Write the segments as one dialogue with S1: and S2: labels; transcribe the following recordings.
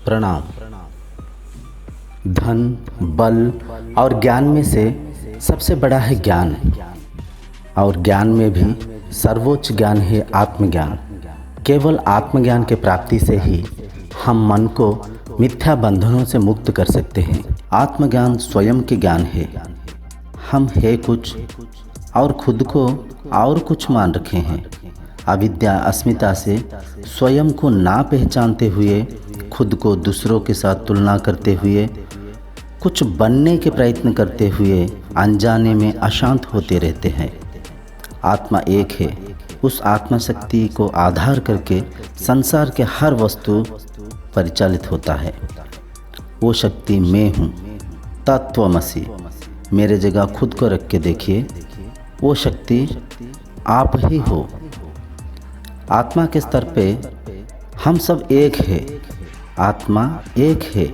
S1: प्रणाम। धन, बल और ज्ञान में से सबसे बड़ा है ज्ञान, और ज्ञान में भी सर्वोच्च ज्ञान है आत्मज्ञान। केवल आत्मज्ञान के प्राप्ति से ही हम मन को मिथ्या बंधनों से मुक्त कर सकते हैं। आत्मज्ञान स्वयं के ज्ञान है। हम है कुछ और खुद को और कुछ मान रखे हैं। अविद्या अस्मिता से स्वयं को ना पहचानते हुए, खुद को दूसरों के साथ तुलना करते हुए, कुछ बनने के प्रयत्न करते हुए अनजाने में अशांत होते रहते हैं। आत्मा एक है। उस आत्मा शक्ति को आधार करके संसार के हर वस्तु परिचालित होता है। वो शक्ति मैं हूँ, तत्वमसि। मेरे जगह खुद को रख के देखिए, वो शक्ति आप ही हो। आत्मा के स्तर पे हम सब एक है। आत्मा एक है।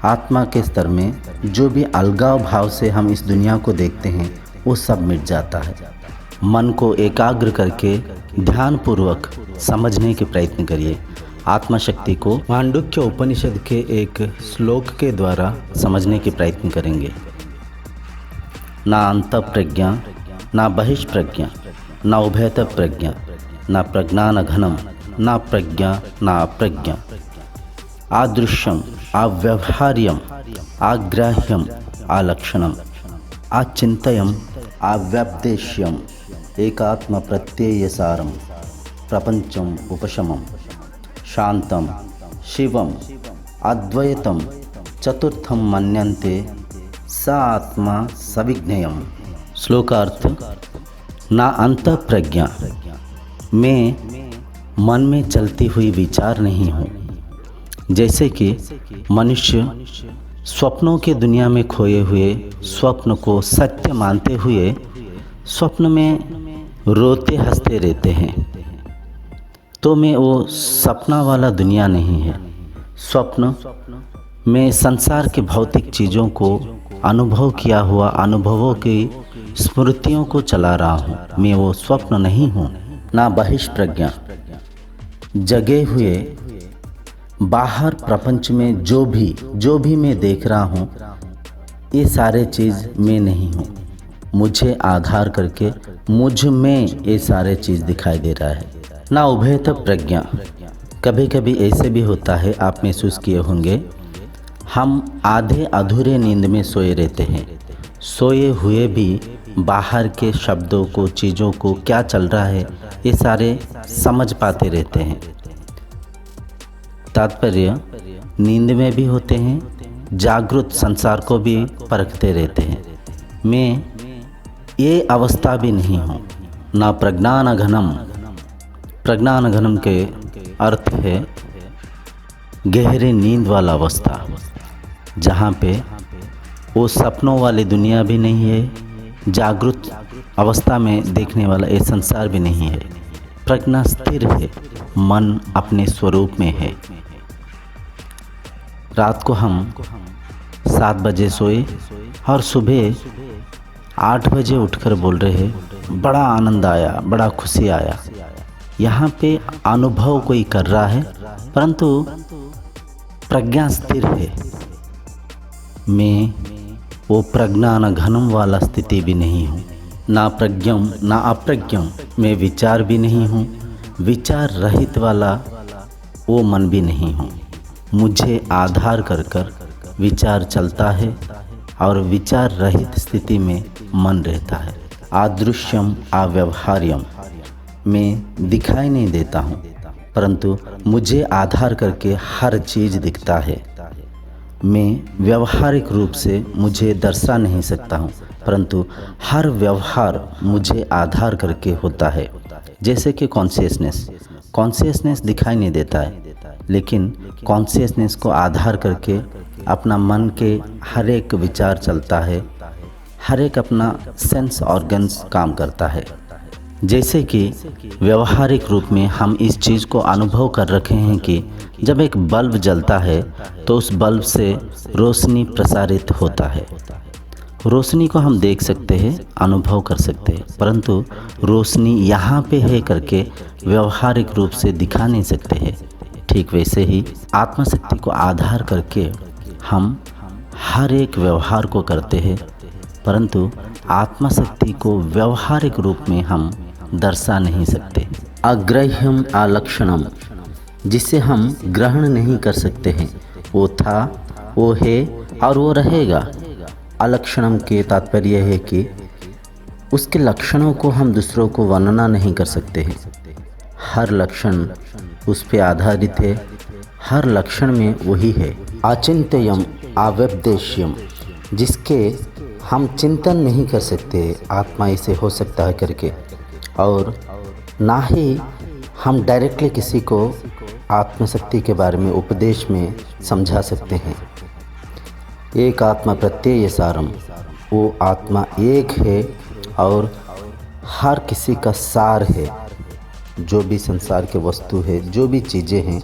S1: आत्मा के स्तर में जो भी अलगाव भाव से हम इस दुनिया को देखते हैं वो सब मिट जाता है। मन को एकाग्र करके ध्यानपूर्वक समझने के प्रयत्न करिए। आत्मा शक्ति को मांडुक्य उपनिषद के एक श्लोक के द्वारा समझने के प्रयत्न करेंगे। ना अंत प्रज्ञा, ना बहिष्प्रज्ञा, ना उभयत प्रज्ञा, ना प्रज्ञान घनम, ना प्रज्ञा, ना अप्रज्ञा। आदृश्यम, अव्यवहार्यम, आग्राह्यम, आलक्षणम, आचिंतयम, अव्यपदेश्यम, एकात्म प्रत्ययसारम, प्रपंचम उपशमम, शांतम, शिवम, अद्वैतम, चतुर्थम मन्यन्ते, स आत्मा सविज्ञेयम। श्लोकार्थ। ना अंत प्रज्ञा, मैं मन में चलती हुई विचार नहीं हूँ। जैसे कि मनुष्य स्वप्नों के दुनिया में खोए हुए स्वप्न को सत्य मानते हुए स्वप्न में रोते हंसते रहते हैं, तो मैं वो सपना वाला दुनिया नहीं है। स्वप्न में संसार के भौतिक चीज़ों को अनुभव किया हुआ अनुभवों की स्मृतियों को चला रहा हूँ। मैं वो स्वप्न नहीं हूँ। ना बहिष्प्रज्ञा, जगे हुए बाहर प्रपंच में जो भी मैं देख रहा हूँ, ये सारे चीज़ मैं नहीं हूँ। मुझे आधार करके मुझ में ये सारे चीज़ दिखाई दे रहा है। ना उभयत प्रज्ञा, कभी कभी ऐसे भी होता है, आप महसूस किए होंगे, हम आधे अधूरे नींद में सोए रहते हैं। सोए हुए भी बाहर के शब्दों को, चीज़ों को, क्या चल रहा है, ये सारे समझ पाते रहते हैं। तात्पर्य, नींद में भी होते हैं, जागृत संसार को भी परखते रहते हैं। मैं ये अवस्था भी नहीं हूँ। ना प्रज्ञान घनम, प्रज्ञान घनम के अर्थ है गहरे नींद वाला अवस्था, जहाँ पे वो सपनों वाली दुनिया भी नहीं है, जागृत अवस्था में देखने वाला ये संसार भी नहीं है। प्रज्ञा स्थिर है, मन अपने स्वरूप में है। रात को हम 7 बजे सोए और सुबह 8 बजे उठकर बोल रहे हैं बड़ा आनंद आया, बड़ा खुशी आया। यहाँ पे अनुभव कोई कर रहा है, परंतु प्रज्ञा स्थिर है। मैं वो प्रज्ञान घनम वाला स्थिति भी नहीं हूँ। ना प्रज्ञम, ना अप्रज्ञम, मैं विचार भी नहीं हूँ। विचार रहित वाला वो मन भी नहीं हूँ। मुझे आधार कर कर विचार चलता है और विचार रहित स्थिति में मन रहता है। आदृश्यम, अव्यवहार्यम, मैं दिखाई नहीं देता हूँ, परंतु मुझे आधार करके हर चीज़ दिखता है। मैं व्यवहारिक रूप से मुझे दर्शा नहीं सकता हूँ, परंतु हर व्यवहार मुझे आधार करके होता है। जैसे कि कॉन्शियसनेस दिखाई नहीं देता है, लेकिन कॉन्शियसनेस को आधार करके अपना मन के हर एक विचार चलता है, हर एक अपना सेंस ऑर्गन्स काम करता है। जैसे कि व्यवहारिक रूप में हम इस चीज़ को अनुभव कर रखे हैं कि जब एक बल्ब जलता है तो उस बल्ब से रोशनी प्रसारित होता है। रोशनी को हम देख सकते हैं, अनुभव कर सकते हैं, परंतु रोशनी यहाँ पे है करके व्यवहारिक रूप से दिखा नहीं सकते हैं। ठीक वैसे ही आत्मशक्ति को आधार करके हम हर एक व्यवहार को करते हैं, परंतु आत्मशक्ति को व्यवहारिक रूप में हम दर्शा नहीं सकते। अग्राह्यम अलक्षणम, जिसे हम ग्रहण नहीं कर सकते हैं, वो था, वो है और वो रहेगा। अलक्षणम के तात्पर्य है कि उसके लक्षणों को हम दूसरों को वर्णना नहीं कर सकते हैं। हर लक्षण उस पे आधारित है, हर लक्षण में वही है। अचिंत्यम अव्यपदेश्यम, जिसके हम चिंतन नहीं कर सकते आत्मा ऐसे हो सकता है करके, और ना ही हम डायरेक्टली किसी को आत्मशक्ति के बारे में उपदेश में समझा सकते हैं। एक आत्मा प्रत्यय सारम, वो आत्मा एक है और हर किसी का सार है। जो भी संसार के वस्तु है, जो भी चीज़ें हैं,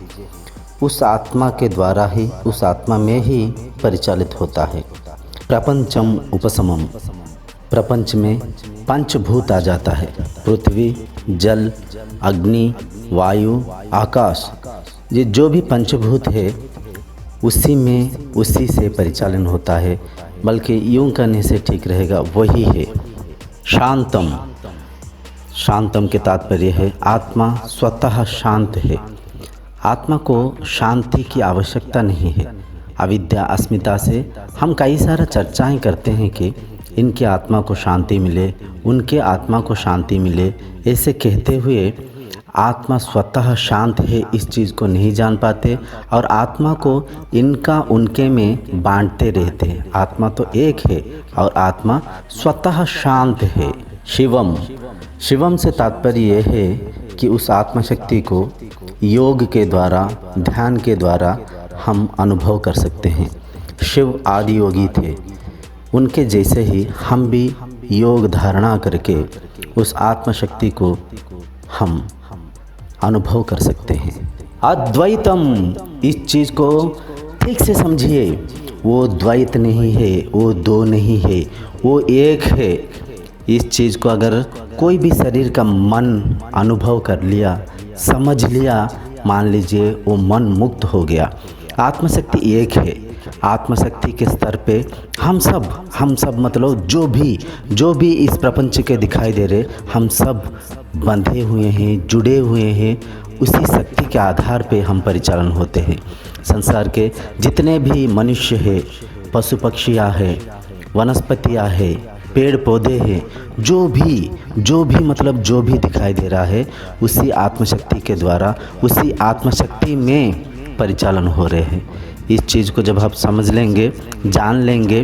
S1: उस आत्मा के द्वारा ही, उस आत्मा में ही परिचालित होता है। प्रपंचम उपशमम, प्रपंच में पंचभूत आ जाता है। पृथ्वी, जल, अग्नि, वायु, आकाश, ये जो भी पंचभूत है उसी में, उसी से परिचालन होता है। बल्कि यूं कहने से ठीक रहेगा, वही है। शांतम, शांतम के तात्पर्य है आत्मा स्वतः शांत है। आत्मा को शांति की आवश्यकता नहीं है। अविद्या अस्मिता से हम कई सारा चर्चाएं करते हैं कि इनके आत्मा को शांति मिले, उनके आत्मा को शांति मिले, ऐसे कहते हुए आत्मा स्वतः शांत है इस चीज़ को नहीं जान पाते और आत्मा को इनका उनके में बांटते रहते हैं। आत्मा तो एक है और आत्मा स्वतः शांत है। शिवम, शिवम से तात्पर्य यह है कि उस आत्मशक्ति को योग के द्वारा, ध्यान के द्वारा हम अनुभव कर सकते हैं। शिव आदि योगी थे, उनके जैसे ही हम भी योग धारणा करके उस आत्मशक्ति को हम अनुभव कर सकते हैं। अद्वैतम, इस चीज़ को ठीक से समझिए, वो द्वैत नहीं है, वो दो नहीं है, वो एक है। इस चीज़ को अगर कोई भी शरीर का मन अनुभव कर लिया, समझ लिया, मान लीजिए वो मन मुक्त हो गया। आत्मशक्ति एक है। आत्मशक्ति के स्तर पे हम सब मतलब जो भी इस प्रपंच के दिखाई दे रहे, हम सब बंधे हुए हैं, जुड़े हुए हैं। उसी शक्ति के आधार पे हम परिचालन होते हैं। संसार के जितने भी मनुष्य हैं, पशु पक्षियाँ हैं, वनस्पतियाँ हैं, पेड़ पौधे हैं, जो भी मतलब जो भी दिखाई दे रहा है, उसी आत्मशक्ति के द्वारा, उसी आत्मशक्ति में परिचालन हो रहे हैं। इस चीज़ को जब आप समझ लेंगे, जान लेंगे,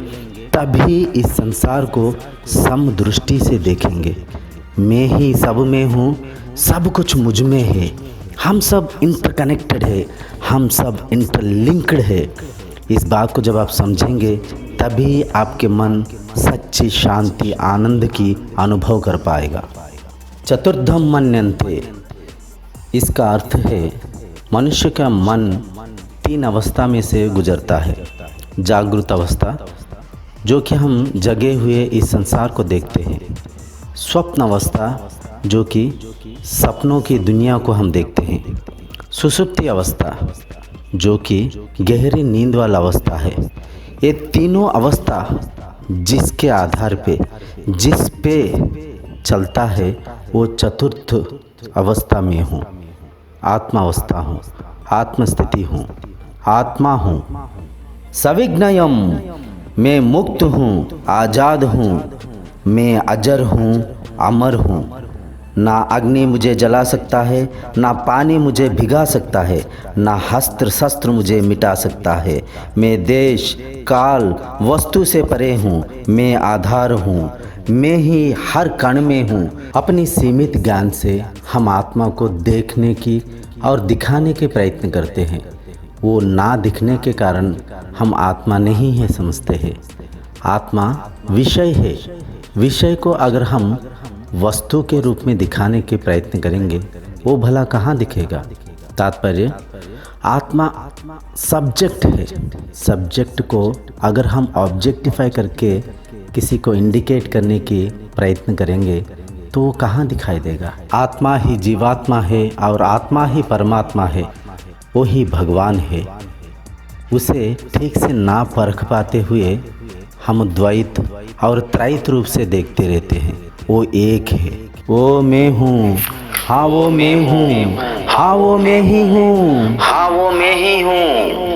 S1: तभी इस संसार को समदृष्टि से देखेंगे। मैं ही सब में हूँ, सब कुछ मुझ में है, हम सब इंटरकनेक्टेड है, हम सब इंटरलिंक्ड है। इस बात को जब आप समझेंगे, तभी आपके मन सच्ची शांति, आनंद की अनुभव कर पाएगा। चतुर्धम मन्यन्ते, इसका अर्थ है मनुष्य का मन 3 अवस्था में से गुजरता है। जागृत अवस्था, जो कि हम जगे हुए इस संसार को देखते हैं। स्वप्न अवस्था, जो कि सपनों की दुनिया को हम देखते हैं। सुषुप्ति अवस्था, जो कि गहरी नींद वाला अवस्था है। ये तीनों अवस्था जिसके आधार पे, जिस पे चलता है, वो चतुर्थ अवस्था में हूँ। आत्मा अवस्था हूँ, आत्मस्थिति हूँ, आत्मा हूँ। सविज्ञयम, मैं मुक्त हूँ, आज़ाद हूँ, मैं अजर हूँ, अमर हूँ। ना अग्नि मुझे जला सकता है, ना पानी मुझे भिगा सकता है, ना अस्त्र शस्त्र मुझे मिटा सकता है। मैं देश काल वस्तु से परे हूँ, मैं आधार हूँ, मैं ही हर कण में हूँ। अपनी सीमित ज्ञान से हम आत्मा को देखने की और दिखाने के प्रयत्न करते हैं। वो ना दिखने के कारण हम आत्मा नहीं है समझते हैं। आत्मा विषय है। विषय को अगर हम वस्तु के रूप में दिखाने के प्रयत्न करेंगे, वो भला कहाँ दिखेगा। तात्पर्य, आत्मा सब्जेक्ट है। सब्जेक्ट को अगर हम ऑब्जेक्टिफाई करके किसी को इंडिकेट करने की प्रयत्न करेंगे, तो वो कहाँ दिखाई देगा। आत्मा ही जीवात्मा है और आत्मा ही परमात्मा है। वही भगवान है। उसे ठीक से ना परख पाते हुए हम द्वैत और त्रैत रूप से देखते रहते हैं। वो एक है, वो मैं हूँ, हाँ वो मैं हूँ, हाँ वो मैं ही हूँ,
S2: हाँ वो मैं ही हूँ।